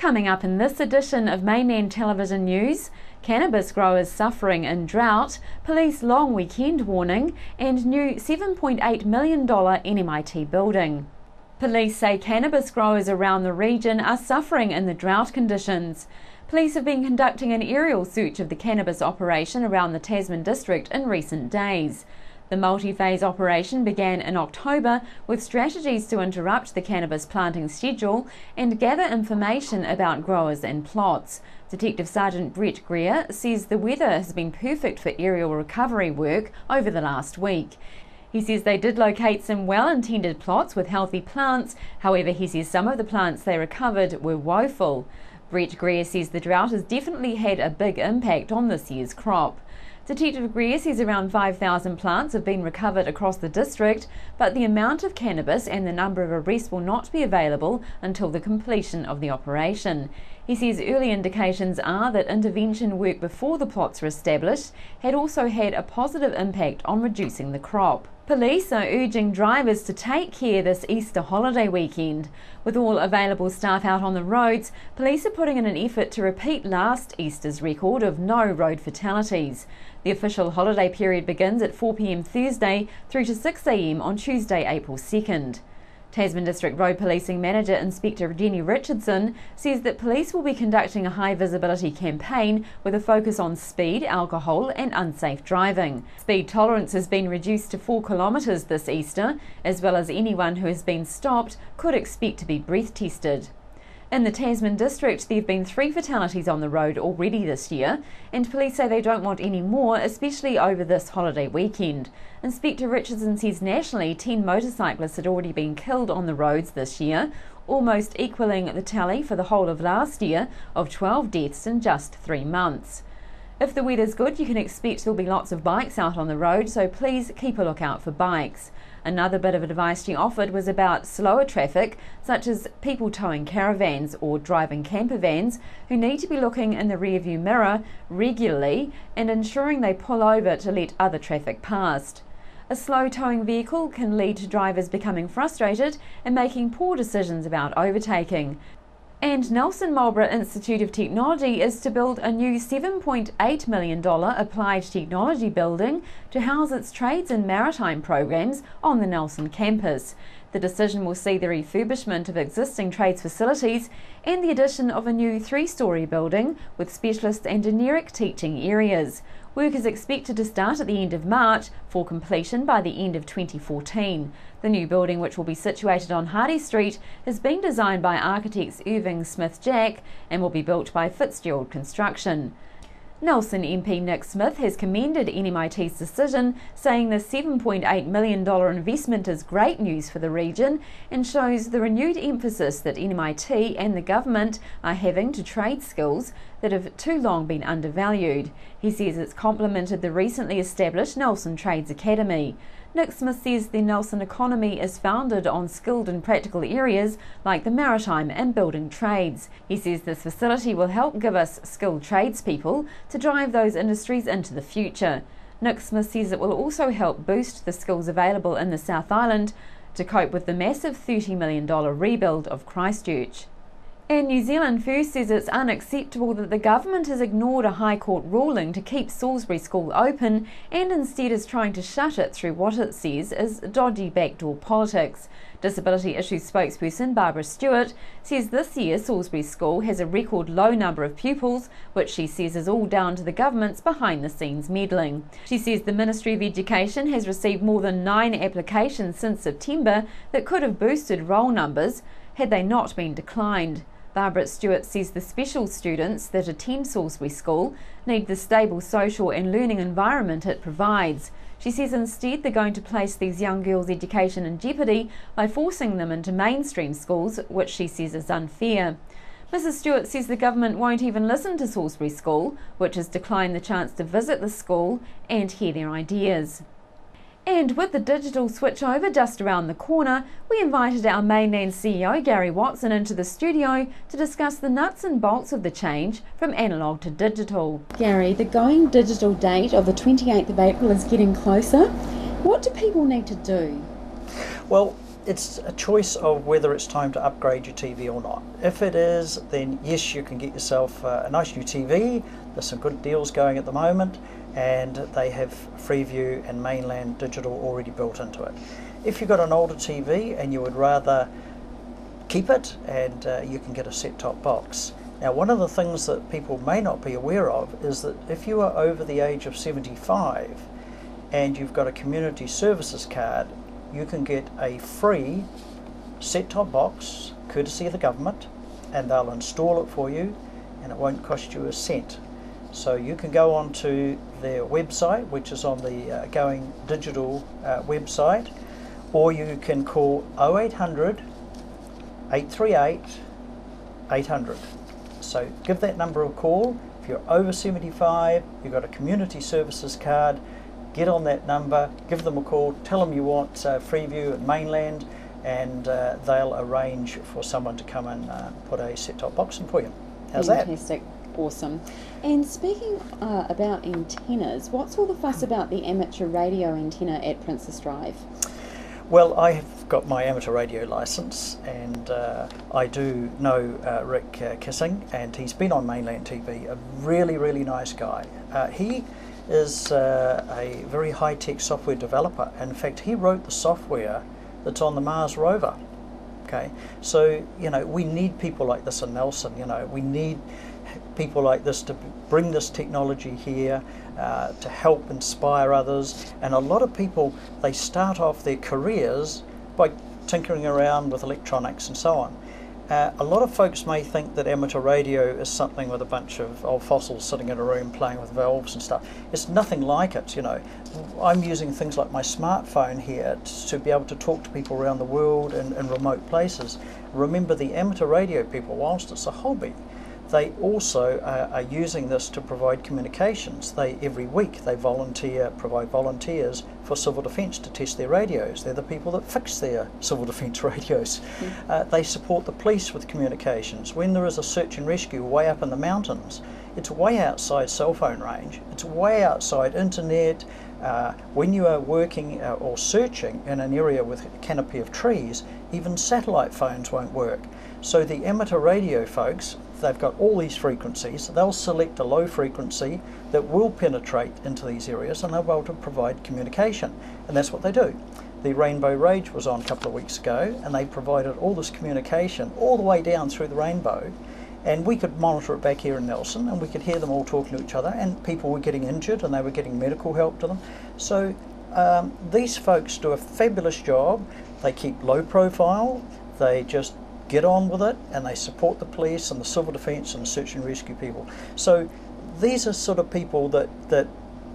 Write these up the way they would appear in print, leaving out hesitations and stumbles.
Coming up in this edition of Mainland Television News, cannabis growers suffering in drought, police long weekend warning, and new $7.8 million NMIT building. Police say cannabis growers around the region are suffering in the drought conditions. Police have been conducting an aerial search of the cannabis operation around the Tasman district in recent days. The multi-phase operation began in October with strategies to interrupt the cannabis planting schedule and gather information about growers and plots. Detective Sergeant Brett Greer says the weather has been perfect for aerial recovery work over the last week. He says they did locate some well-intended plots with healthy plants, however he says some of the plants they recovered were woeful. Brett Greer says the drought has definitely had a big impact on this year's crop. Detective Greer says around 5,000 plants have been recovered across the district, but the amount of cannabis and the number of arrests will not be available until the completion of the operation. He says early indications are that intervention work before the plots were established had also had a positive impact on reducing the crop. Police are urging drivers to take care this Easter holiday weekend. With all available staff out on the roads, police are putting in an effort to repeat last Easter's record of no road fatalities. The official holiday period begins at 4 p.m. Thursday through to 6 a.m. on Tuesday, April 2nd. Tasman District Road Policing Manager Inspector Jenny Richardson says that police will be conducting a high visibility campaign with a focus on speed, alcohol and unsafe driving. Speed tolerance has been reduced to 4 kilometres this Easter, as well as anyone who has been stopped could expect to be breath tested. In the Tasman district, there have been 3 fatalities on the road already this year, and police say they don't want any more, especially over this holiday weekend. Inspector Richardson says nationally 10 motorcyclists had already been killed on the roads this year, almost equalling the tally for the whole of last year of 12 deaths in just 3 months. If the weather's good, you can expect there'll be lots of bikes out on the road, so please keep a lookout for bikes. Another bit of advice she offered was about slower traffic, such as people towing caravans or driving camper vans, who need to be looking in the rearview mirror regularly and ensuring they pull over to let other traffic past. A slow towing vehicle can lead to drivers becoming frustrated and making poor decisions about overtaking. And Nelson Marlborough Institute of Technology is to build a new $7.8 million applied technology building to house its trades and maritime programs on the Nelson campus. The decision will see the refurbishment of existing trades facilities and the addition of a new 3-storey building with specialist and generic teaching areas. Work is expected to start at the end of March for completion by the end of 2014. The new building, which will be situated on Hardy Street, has been designed by architects Irving Smith Jack and will be built by Fitzgerald Construction. Nelson MP Nick Smith has commended NMIT's decision, saying the $7.8 million investment is great news for the region and shows the renewed emphasis that NMIT and the government are having to trade skills that have too long been undervalued. He says it's complemented the recently established Nelson Trades Academy. Nick Smith says the Nelson economy is founded on skilled and practical areas like the maritime and building trades. He says this facility will help give us skilled tradespeople to drive those industries into the future. Nick Smith says it will also help boost the skills available in the South Island to cope with the massive $30 million rebuild of Christchurch. And New Zealand First says it's unacceptable that the government has ignored a High Court ruling to keep Sailsbury School open and instead is trying to shut it through what it says is dodgy backdoor politics. Disability Issues spokesperson Barbara Stewart says this year Sailsbury School has a record low number of pupils, which she says is all down to the government's behind-the-scenes meddling. She says the Ministry of Education has received more than 9 applications since September that could have boosted roll numbers had they not been declined. Barbara Stewart says the special students that attend Sailsbury School need the stable social and learning environment it provides. She says instead they're going to place these young girls' education in jeopardy by forcing them into mainstream schools, which she says is unfair. Mrs Stewart says the government won't even listen to Sailsbury School, which has declined the chance to visit the school and hear their ideas. And with the digital switchover just around the corner, we invited our Mainland CEO Gary Watson into the studio to discuss the nuts and bolts of the change from analogue to digital. Gary, the going digital date of the 28th of April is getting closer. What do people need to do? Well, it's a choice of whether it's time to upgrade your TV or not. If it is, then yes, you can get yourself a nice new TV. There's some good deals going at the moment, and they have Freeview and mainland digital already built into it. If you've got an older TV and you would rather keep it, and you can get a set-top box. Now, one of the things that people may not be aware of is that if you are over the age of 75 and you've got a community services card, you can get a free set-top box courtesy of the government, and they'll install it for you, and it won't cost you a cent. So you can go onto their website, which is on the Going Digital website, or you can call 0800 838 800. So give that number a call. If you're over 75, you've got a community services card, get on that number, give them a call, tell them you want Freeview and mainland, and they'll arrange for someone to come and put a set-top box in for you. How's that? Fantastic. Awesome. And speaking about antennas, what's all the fuss about the amateur radio antenna at Princess Drive? Well, I have got my amateur radio licence, and I do know Rick Kissing, and he's been on mainland TV, a really, really nice guy. He is a very high-tech software developer. In fact, he wrote the software that's on the Mars rover. Okay, so, you know, we need people like this in Nelson. You know, we need people like this to bring this technology here, to help inspire others. And a lot of people, they start off their careers by tinkering around with electronics and so on. A lot of folks may think that amateur radio is something with a bunch of old fossils sitting in a room playing with valves and stuff. It's nothing like it, you know. I'm using things like my smartphone here to be able to talk to people around the world in remote places. Remember, the amateur radio people, whilst it's a hobby, they also are using this to provide communications. Every week they provide volunteers for civil defence to test their radios. They're the people that fix their civil defence radios. They support the police with communications. When there is a search and rescue way up in the mountains, it's way outside cell phone range, it's way outside internet. When you are working or searching in an area with a canopy of trees, even satellite phones won't work. So the amateur radio folks, they've got all these frequencies. They'll select a low frequency that will penetrate into these areas, and they'll be able to provide communication, and that's what they do. The Rainbow Rage was on a couple of weeks ago, and they provided all this communication all the way down through the rainbow, and we could monitor it back here in Nelson, and we could hear them all talking to each other, and people were getting injured and they were getting medical help to them. So these folks do a fabulous job. They keep low profile, they just get on with it, and they support the police and the civil defence and the search and rescue people. So these are sort of people that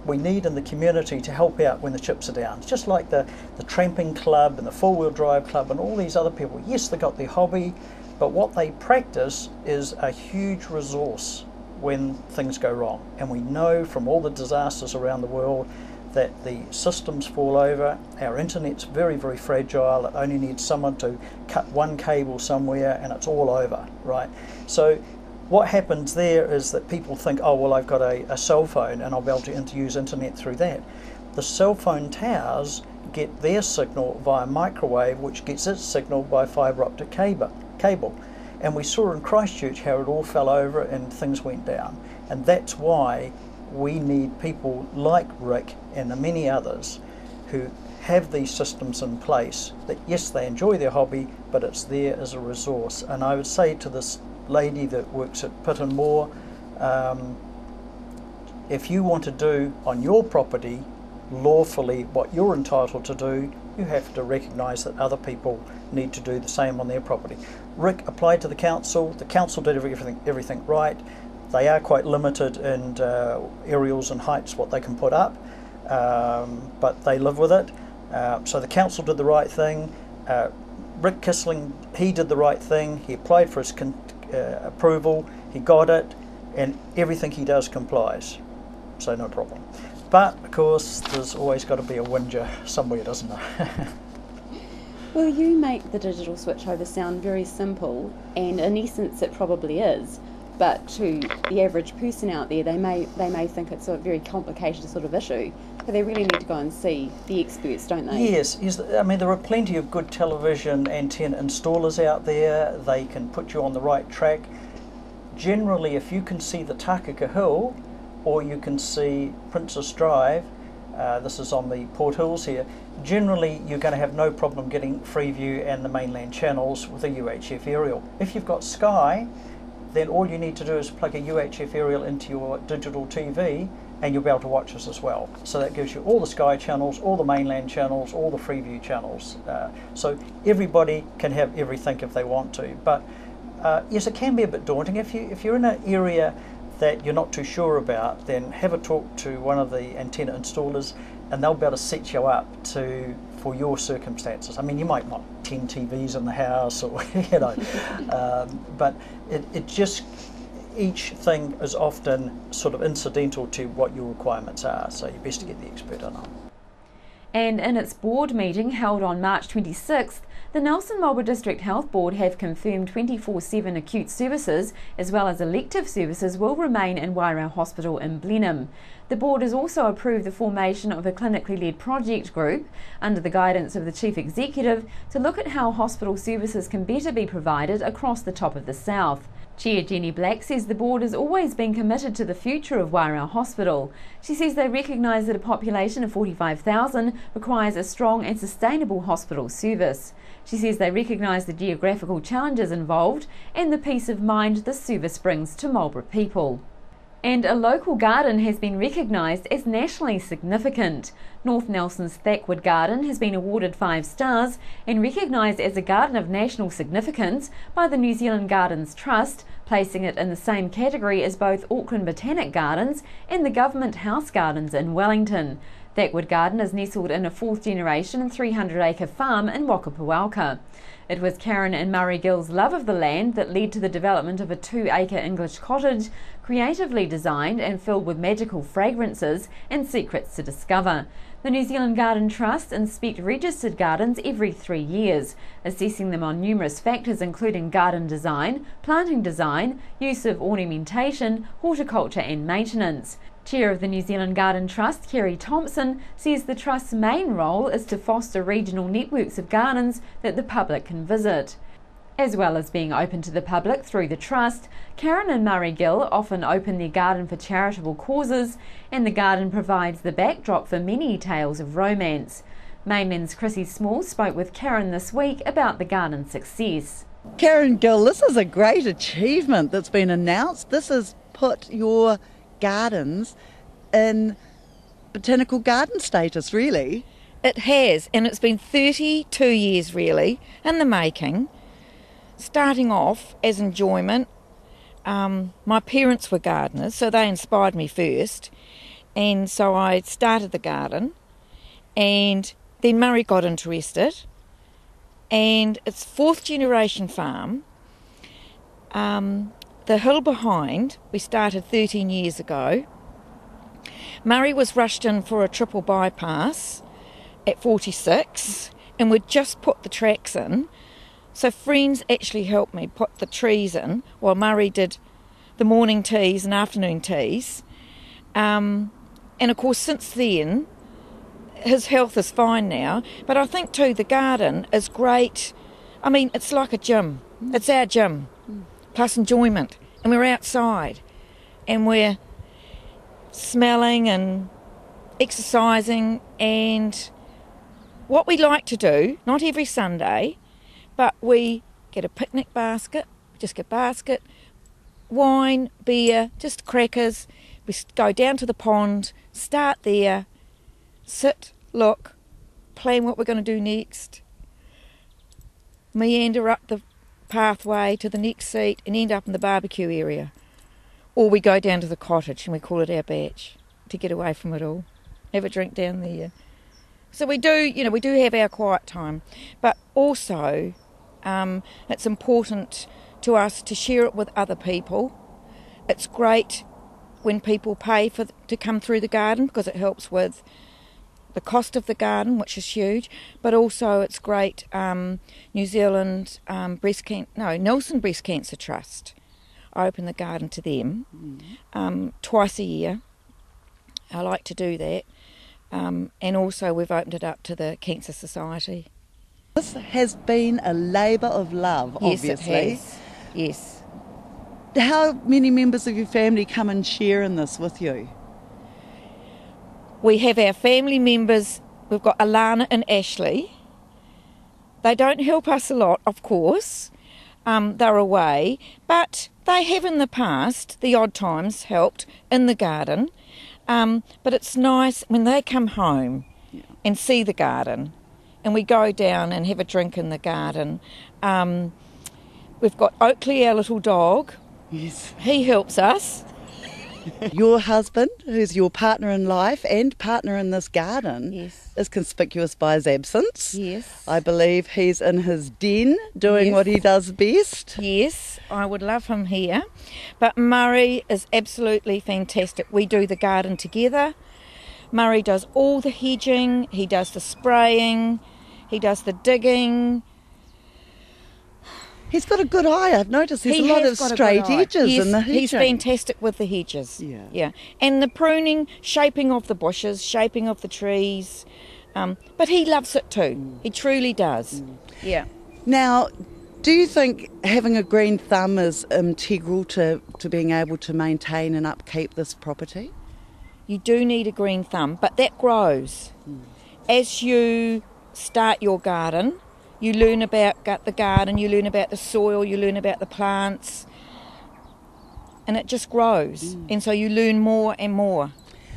we need in the community to help out when the chips are down. It's just like the tramping club and the four-wheel drive club and all these other people. Yes, they got their hobby, but what they practice is a huge resource when things go wrong. And we know from all the disasters around the world that the systems fall over. Our internet's very, very fragile. It only needs someone to cut one cable somewhere and it's all over, right? So what happens there is that people think, oh, well, I've got a cell phone and I'll be able to use internet through that. The cell phone towers get their signal via microwave, which gets its signal by fibre optic cable. And we saw in Christchurch how it all fell over and things went down. And that's why we need people like Rick and the many others who have these systems in place that, yes, they enjoy their hobby, but it's there as a resource. And I would say to this lady that works at Pitt and Moore, if you want to do on your property lawfully what you're entitled to do, you have to recognise that other people need to do the same on their property. Rick applied to the council did everything right. They are quite limited in aerials and heights, what they can put up, but they live with it. So the council did the right thing. Rick Kissling, he did the right thing. He applied for his approval, he got it, and everything he does complies. So no problem. But of course, there's always got to be a whinger somewhere, doesn't there? Well, you make the digital switchover sound very simple, and in essence it probably is. But to the average person out there, they may think it's a very complicated sort of issue. But they really need to go and see the experts, don't they? Yes, I mean, there are plenty of good television antenna installers out there. They can put you on the right track. Generally, if you can see the Takaka Hill, or you can see Princess Drive, this is on the Port Hills here, generally you're going to have no problem getting Freeview and the mainland channels with a UHF aerial. If you've got Sky, then all you need to do is plug a UHF aerial into your digital TV and you'll be able to watch us as well. So that gives you all the Sky channels, all the mainland channels, all the Freeview channels. So everybody can have everything if they want to. But yes, it can be a bit daunting. If you're in an area that you're not too sure about, then have a talk to one of the antenna installers and they'll be able to set you up for your circumstances. I mean, you might not 10 TVs in the house, or but it just, each thing is often sort of incidental to what your requirements are, so you're best to get the expert in on. And in its board meeting held on March 26th, the Nelson Marlborough District Health Board have confirmed 24/7 acute services as well as elective services will remain in Wairau Hospital in Blenheim. The board has also approved the formation of a clinically led project group under the guidance of the Chief Executive to look at how hospital services can better be provided across the top of the South. Chair Jenny Black says the board has always been committed to the future of Wairau Hospital. She says they recognise that a population of 45,000 requires a strong and sustainable hospital service. She says they recognise the geographical challenges involved and the peace of mind this service brings to Marlborough people. And a local garden has been recognised as nationally significant. North Nelson's Thackwood Garden has been awarded 5 stars and recognised as a garden of national significance by the New Zealand Gardens Trust, placing it in the same category as both Auckland Botanic Gardens and the Government House Gardens in Wellington. Thackwood Garden is nestled in a 4th generation 300-acre farm in Wakapuauka. It was Karen and Murray Gill's love of the land that led to the development of a 2-acre English cottage, creatively designed and filled with magical fragrances and secrets to discover. The New Zealand Garden Trust inspect registered gardens every 3 years, assessing them on numerous factors including garden design, planting design, use of ornamentation, horticulture and maintenance. Chair of the New Zealand Garden Trust, Kerry Thompson, says the Trust's main role is to foster regional networks of gardens that the public can visit. As well as being open to the public through the Trust, Karen and Murray Gill often open their garden for charitable causes, and the garden provides the backdrop for many tales of romance. Mainland's Chrissy Small spoke with Karen this week about the garden's success. Karen Gill, this is a great achievement that's been announced. This has put your gardens in botanical garden status, really. It has, and it's been 32 years really in the making. Starting off as enjoyment, my parents were gardeners, so they inspired me first, and so I started the garden, and then Murray got interested, and it's 4th generation farm. The hill behind, we started 13 years ago. Murray was rushed in for a triple bypass at 46, and we'd just put the tracks in. So friends actually helped me put the trees in while Murray did the morning teas and afternoon teas. And of course since then, his health is fine now. But I think too the garden is great. I mean, it's like a gym. It's our gym, plus enjoyment. And we're outside and we're smelling and exercising. And what we like to do, not every Sunday, but we get a picnic basket, just get a basket, wine, beer, just crackers. We go down to the pond, start there, sit, look, plan what we're going to do next, meander up the pathway to the next seat and end up in the barbecue area. Or we go down to the cottage and we call it our batch to get away from it all, have a drink down there. So we do have our quiet time, but also it's important to us to share it with other people. It's great when people pay to come through the garden because it helps with the cost of the garden, which is huge, but also it's great. New Zealand Nelson Breast Cancer Trust, I open the garden to them twice a year. I like to do that. And also we've opened it up to the Cancer Society. This has been a labour of love, obviously. Yes, it has. Yes. How many members of your family come and share in this with you? We have our family members. We've got Alana and Ashley. They don't help us a lot, of course. They're away, but they have in the past, the odd times, helped in the garden. But it's nice when they come home and see the garden, and we go down and have a drink in the garden. We've got Oakley, our little dog. Yes. He helps us. Your husband, who's your partner in life and partner in this garden, Yes. is conspicuous by his absence. Yes. I believe he's in his den doing Yes. what he does best. Yes, I would love him here. But Murray is absolutely fantastic. We do the garden together. Murray does all the hedging, he does the spraying, he does the digging. He's got a good eye. I've noticed there's He a lot has of got a straight good eye. edges Yes, in the hedging. he's fantastic with the hedges. Yeah. And the pruning, shaping of the bushes, shaping of the trees. But he loves it too. He truly does. Yeah. Now, do you think having a green thumb is integral to being able to maintain and upkeep this property? You do need a green thumb, but that grows. As you start your garden, you learn about the garden, you learn about the soil, you learn about the plants, and it just grows. And so you learn more and more.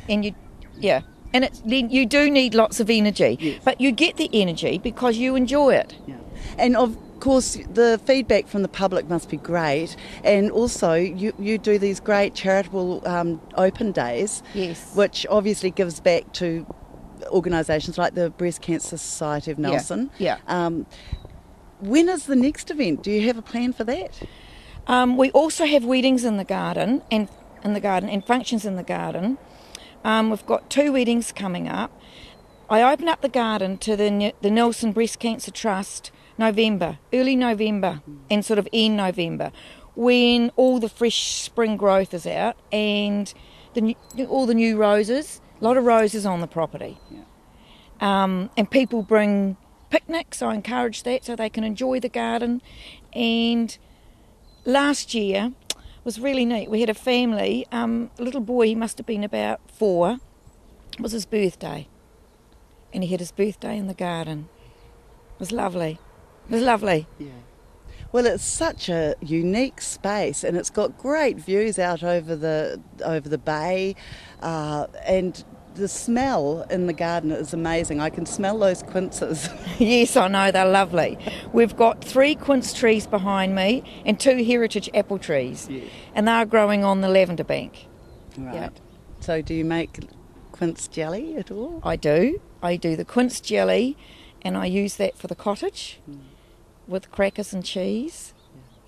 And you do need lots of energy, Yes. but you get the energy because you enjoy it. Yeah. And of course, the feedback from the public must be great. And also, you do these great charitable open days, Yes. which obviously gives back to organisations like the Breast Cancer Society of Nelson. Yeah. When is the next event? Do you have a plan for that? We also have weddings in the garden and functions in the garden. We've got 2 weddings coming up. I open up the garden to the Nelson Breast Cancer Trust early November and sort of end November, when all the fresh spring growth is out and all the new roses, a lot of roses on the property. Yeah. And people bring picnics, I encourage that so they can enjoy the garden. And last year was really neat. We had a family, a little boy, he must have been about 4, it was his birthday. And he had his birthday in the garden. It was lovely. It was lovely. Yeah. Well, it's such a unique space, and it's got great views out over the bay, and the smell in the garden is amazing. I can smell those quinces. Yes, I know, they're lovely. We've got 3 quince trees behind me and 2 heritage apple trees, and they're growing on the lavender bank. Right. Yep. So do you make quince jelly at all? I do the quince jelly, and I use that for the cottage with crackers and cheese.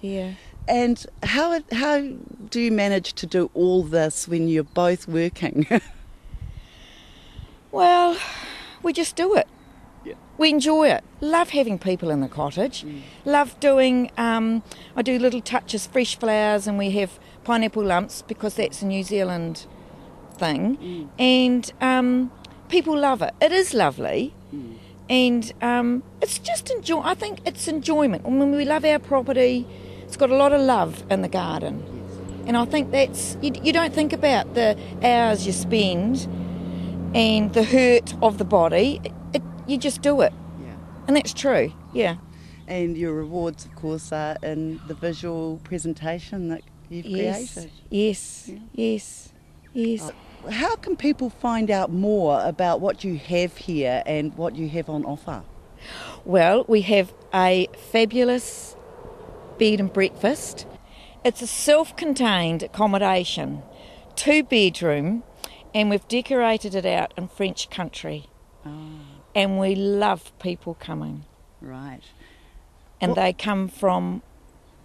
Yeah. And how do you manage to do all this when you're both working? Well, we just do it. Yeah. We enjoy it. Love having people in the cottage. Love doing, I do little touches, fresh flowers, and we have pineapple lumps because that's a New Zealand thing. And people love it. It is lovely. And it's just I think it's enjoyment. When we love our property, it's got a lot of love in the garden. And I think that's, you don't think about the hours you spend and the hurt of the body. You just do it. Yeah. And that's true, yeah. And your rewards, of course, are in the visual presentation that you've created. Yes, yes. How can people find out more about what you have here and what you have on offer? Well, we have a fabulous bed and breakfast. It's a self-contained accommodation, 2-bedroom, and we've decorated it out in French country. And we love people coming. Right. And they come from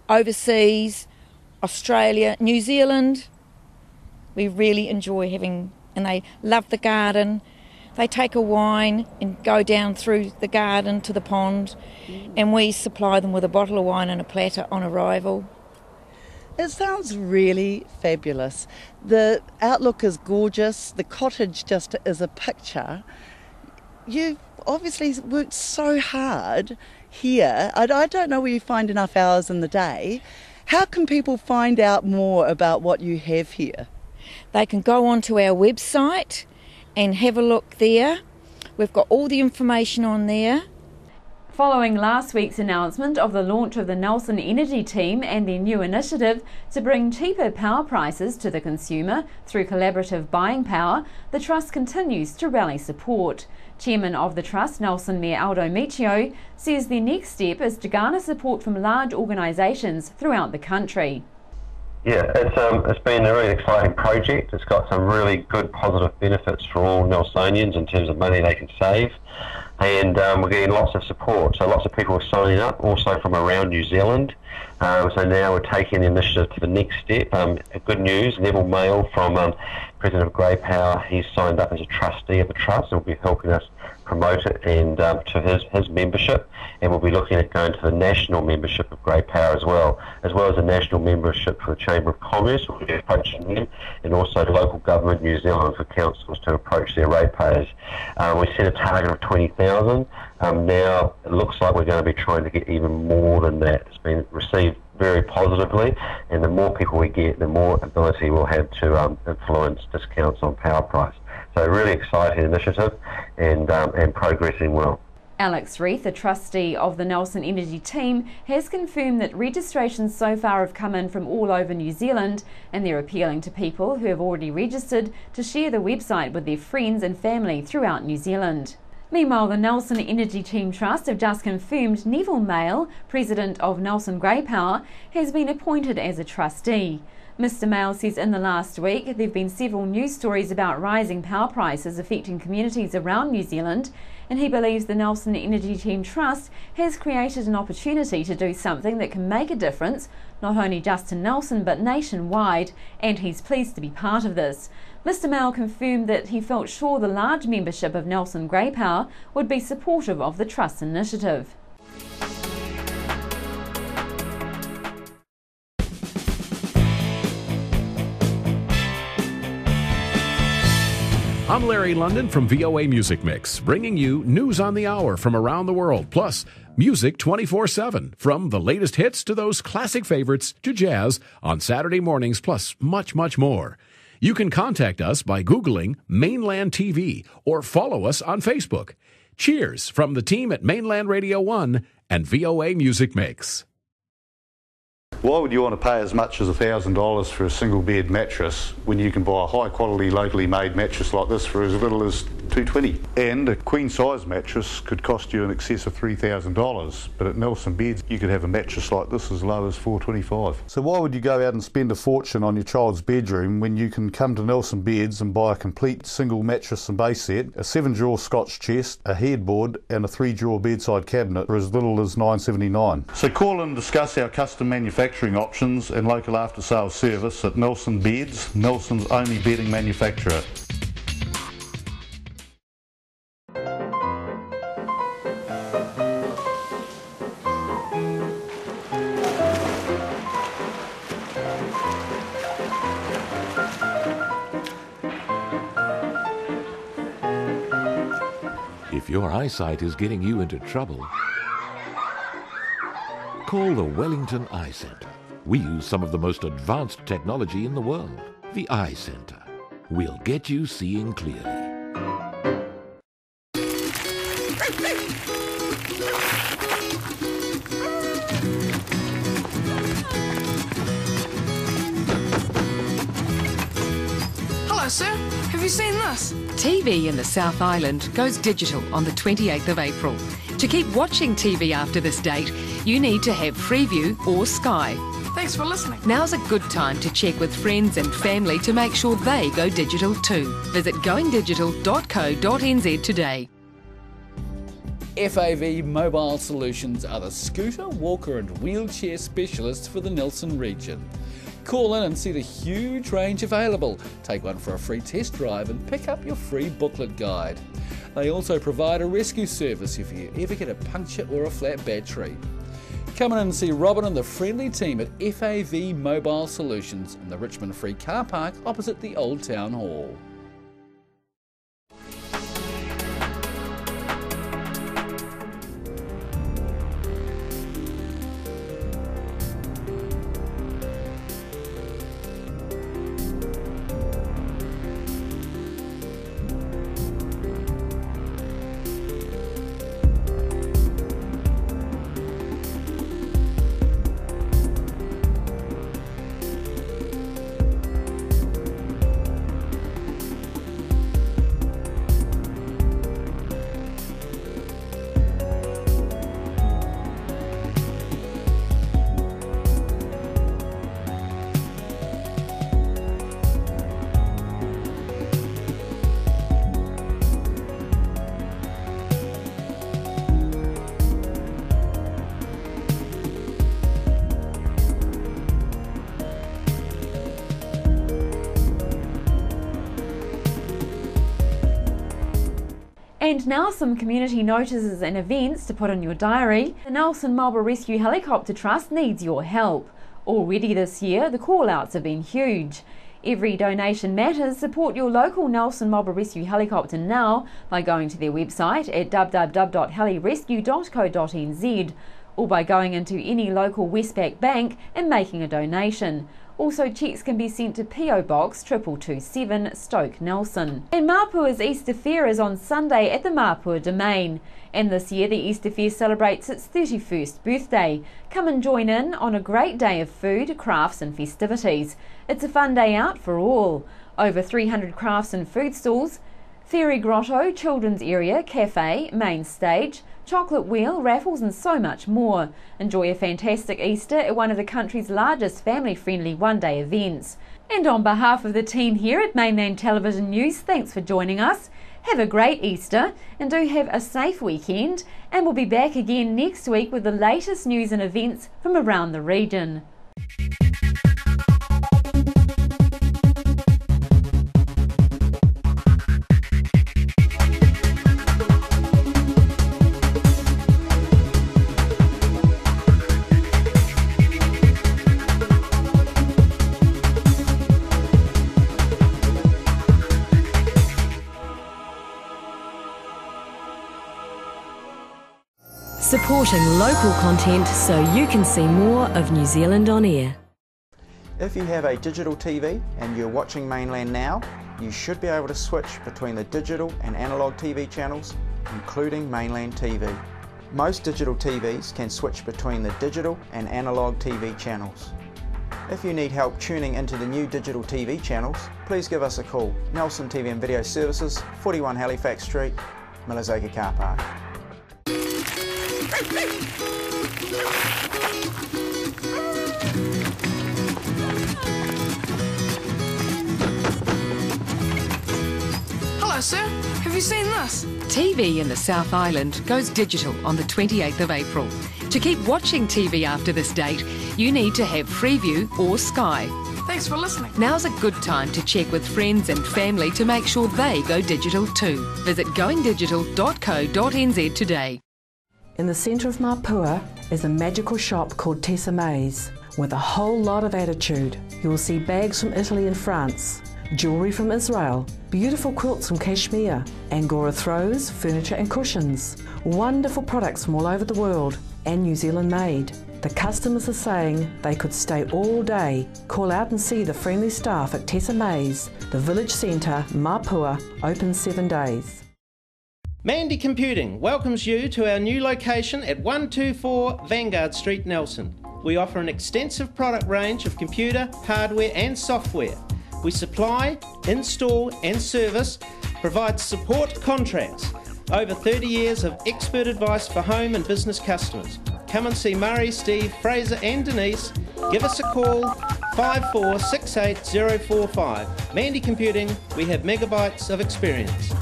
overseas, Australia, New Zealand. We really enjoy having, and they love the garden. They take a wine and go down through the garden to the pond, and we supply them with a bottle of wine and a platter on arrival. It sounds really fabulous. The outlook is gorgeous. The cottage just is a picture. You've obviously worked so hard here. I don't know where you find enough hours in the day. How can people find out more about what you have here? They can go onto our website and have a look there. We've got all the information on there. Following last week's announcement of the launch of the Nelson Energy Team and their new initiative to bring cheaper power prices to the consumer through collaborative buying power, the Trust continues to rally support. Chairman of the Trust, Nelson Mayor Aldo Miccio, says their next step is to garner support from large organisations throughout the country. Yeah, it's been a really exciting project. It's got some really good positive benefits for all Nelsonians in terms of money they can save. And we're getting lots of support. So lots of people are signing up, also from around New Zealand. So now we're taking the initiative to the next step. Good news, Neville Mail from President of Grey Power, he's signed up as a trustee of the Trust and will be helping us promote it and to his membership. And we'll be looking at going to the national membership of Grey Power as well as the national membership for the Chamber of Commerce. We'll be approaching them, and also the local government New Zealand for councils to approach their ratepayers. We set a target of 20,000. Now it looks like we're going to be trying to get even more than that. It's been received very positively, and the more people we get, the more ability we'll have to influence discounts on power price. So really exciting initiative and progressing well. Alex Reith, a trustee of the Nelson Energy Team, has confirmed that registrations so far have come in from all over New Zealand, and they're appealing to people who have already registered to share the website with their friends and family throughout New Zealand. Meanwhile, the Nelson Energy Team Trust have just confirmed Neville Mail, President of Nelson Grey Power, has been appointed as a trustee. Mr Mail says in the last week there have been several news stories about rising power prices affecting communities around New Zealand, and he believes the Nelson Energy Team Trust has created an opportunity to do something that can make a difference, not only just to Nelson but nationwide, and he's pleased to be part of this. Mr Mail confirmed that he felt sure the large membership of Nelson Grey Power would be supportive of the Trust initiative. I'm Larry London from VOA Music Mix, bringing you news on the hour from around the world, plus music 24/7, from the latest hits to those classic favorites to jazz on Saturday mornings, plus much, much more. You can contact us by Googling Mainland TV or follow us on Facebook. Cheers from the team at Mainland Radio 1 and VOA Music Mix. Why would you want to pay as much as $1,000 for a single bed mattress when you can buy a high quality locally made mattress like this for as little as $220? And a queen size mattress could cost you in excess of $3,000, but at Nelson Beds you could have a mattress like this as low as $425. So why would you go out and spend a fortune on your child's bedroom when you can come to Nelson Beds and buy a complete single mattress and base set, a 7-drawer Scotch chest, a headboard and a 3-drawer bedside cabinet for as little as $979? So call and discuss our custom manufacturing options and local after sales service at Nelson Beds, Nelson's only bedding manufacturer. If your eyesight is getting you into trouble, call the Wellington Eye Centre. We use some of the most advanced technology in the world. The Eye Centre. We'll get you seeing clearly. Hello, sir. Have you seen this? TV in the South Island goes digital on the 28th of April. To keep watching TV after this date, you need to have Freeview or Sky. Thanks for listening. Now's a good time to check with friends and family to make sure they go digital too. Visit goingdigital.co.nz today. FAV Mobile Solutions are the scooter, walker and wheelchair specialists for the Nelson region. Call in and see the huge range available. Take one for a free test drive and pick up your free booklet guide. They also provide a rescue service if you ever get a puncture or a flat battery. Come in and see Robin and the friendly team at FAV Mobile Solutions in the Richmond Free Car Park opposite the Old Town Hall. And now some community notices and events to put in your diary. The Nelson Marlborough Rescue Helicopter Trust needs your help. Already this year, the call-outs have been huge. Every donation matters. Support your local Nelson Marlborough Rescue Helicopter now by going to their website at www.helirescue.co.nz or by going into any local Westpac bank and making a donation. Also, cheques can be sent to PO Box 2227 Stoke Nelson. And Mapua's Easter Fair is on Sunday at the Mapua Domain. And this year the Easter Fair celebrates its 31st birthday. Come and join in on a great day of food, crafts and festivities. It's a fun day out for all. Over 300 crafts and food stalls, Fairy Grotto, Children's Area, Cafe, Main Stage, Chocolate Wheel, raffles and so much more. Enjoy a fantastic Easter at one of the country's largest family-friendly one-day events. And on behalf of the team here at Mainland Television News, thanks for joining us. Have a great Easter and do have a safe weekend, and we'll be back again next week with the latest news and events from around the region. Supporting local content so you can see more of New Zealand on air. If you have a digital TV and you're watching Mainland Now, you should be able to switch between the digital and analogue TV channels, including Mainland TV. Most digital TVs can switch between the digital and analogue TV channels. If you need help tuning into the new digital TV channels, please give us a call. Nelson TV and Video Services, 41 Halifax Street, Milazaka Car Park. Hello, sir. Have you seen this? TV in the South Island goes digital on the 28th of April. To keep watching TV after this date, you need to have Freeview or Sky. Thanks for listening. Now's a good time to check with friends and family to make sure they go digital too. Visit goingdigital.co.nz today. In the centre of Mapua is a magical shop called Tasman with a whole lot of attitude. You'll see bags from Italy and France, jewellery from Israel, beautiful quilts from Kashmir, Angora throws, furniture and cushions, wonderful products from all over the world and New Zealand made. The customers are saying they could stay all day. Call out and see the friendly staff at Tasman, the village centre, Mapua, open 7 days. Mandy Computing welcomes you to our new location at 124 Vanguard Street, Nelson. We offer an extensive product range of computer, hardware and software. We supply, install and service, provide support contracts. Over 30 years of expert advice for home and business customers. Come and see Murray, Steve, Fraser and Denise. Give us a call, 5468045. Mandy Computing, we have megabytes of experience.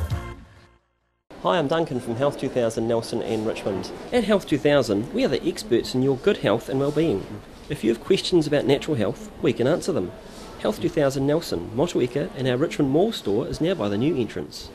Hi, I'm Duncan from Health 2000 Nelson and Richmond. At Health 2000, we are the experts in your good health and well-being. If you have questions about natural health, we can answer them. Health 2000 Nelson, Motueka and our Richmond Mall store is now by the new entrance.